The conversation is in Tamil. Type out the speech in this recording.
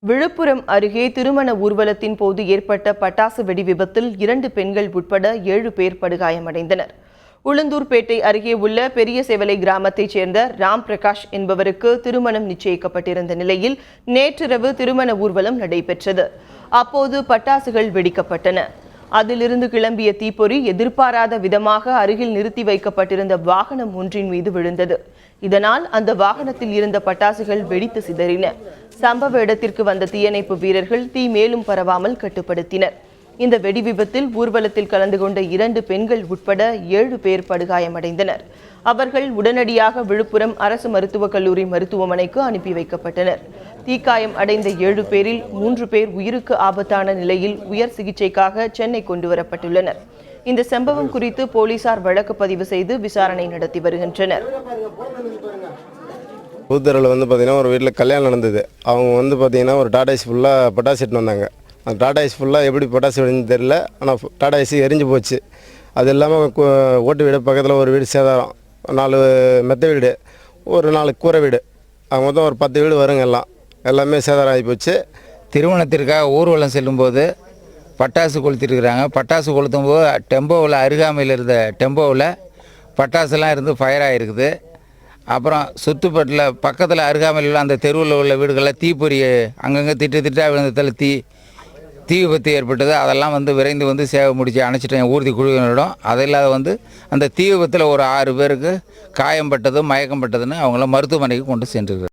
விழுப்புரம் அருகே திருமண ஊர்வலத்தின் போது ஏற்பட்ட பட்டாசு வெடி விபத்தில் 2 பெண்கள் உட்பட 7 பேர் படுகாயமடைந்தனர். உளுந்தூர்பேட்டை அருகே உள்ள பெரிய செவலை கிராமத்தைச் சேர்ந்த ராம் பிரகாஷ் என்பவருக்கு திருமணம் நிச்சயிக்கப்பட்டிருந்த நிலையில் நேற்றிரவு திருமண ஊர்வலம் நடைபெற்றது. அப்போது பட்டாசுகள் வெடிக்கப்பட்டன. அதிலிருந்து கிளம்பிய தீப்பொறி எதிர்பாராத விதமாக அருகில் நிறுத்தி வைக்கப்பட்டிருந்த வாகனம் ஒன்றின் மீது விழுந்தது. இதனால் அந்த வாகனத்தில் இருந்த பட்டாசுகள் வெடித்து சிதறின. சம்பவ இடத்திற்கு வந்த தீயணைப்பு வீரர்கள் தீ மேலும் பரவாமல் கட்டுப்படுத்தினர். இந்த வெடி விபத்தில் ஊர்வலத்தில் கலந்து கொண்ட 2 பெண்கள் உட்பட 7 பேர் படுகாயமடைந்தனர். அவர்கள் உடனடியாக விழுப்புரம் அரசு மருத்துவக் கல்லூரி மருத்துவமனைக்கு அனுப்பி வைக்கப்பட்டனர். தீக்காயம் அடைந்த 7 பேரில் 3 பேர் உயிருக்கு ஆபத்தான நிலையில் உயர் சிகிச்சைக்காக சென்னை கொண்டு வரப்பட்டுள்ளனர். இந்த சம்பவம் குறித்து போலீசார் வழக்கு பதிவு செய்து விசாரணை நடத்தி வருகின்றனர். புதுத்தரில் பார்த்தீங்கன்னா ஒரு வீட்டில் கல்யாணம் நடந்தது. அவங்க பார்த்தீங்கன்னா ஒரு டாடா ஏசி ஃபுல்லாக பட்டாசு எடுத்துன்னு வந்தாங்க. அந்த டாடா ஏசி ஃபுல்லாக எப்படி பட்டாசு வெடிஞ்சு தெரியல, ஆனால் டாடா ஏசி எரிஞ்சு போச்சு. அது இல்லாமல் ஓட்டு வீடு பக்கத்தில் ஒரு வீடு சேதாரம், 4 மெத்த வீடு, ஒரு 4 கூரை வீடு, மொத்தம் ஒரு 10 வீடு வருங்க. எல்லாமே சேதாரம் ஆகி போச்சு. திருமணத்திற்காக ஊர்வலம் செல்லும்போது பட்டாசு கொளுத்திருக்கிறாங்க. பட்டாசு கொளுத்தும் போது டெம்போவில் அருகாமையில் இருந்த டெம்போவில் பட்டாசுலாம் இருந்து ஃபயர் ஆகிருக்குது. அப்புறம் சுற்றுப்பட்டில் பக்கத்தில் அருகாமையில் உள்ள அந்த தெருவில் உள்ள வீடுகளில் தீப்பொறி அங்கங்கே திட்டாக விழுந்ததில் தீ விபத்து ஏற்பட்டது. அதெல்லாம் விரைந்து சேவை முடிச்சு அணைச்சிட்டேன் ஊர்தி குழுவினரிடம். அது இல்லாத அந்த தீ விபத்தில் ஒரு 6 பேருக்கு காயம்பட்டது, மயக்கம் பட்டதுன்னு அவங்கள மருத்துவமனைக்கு கொண்டு சென்றிருக்கிறார்.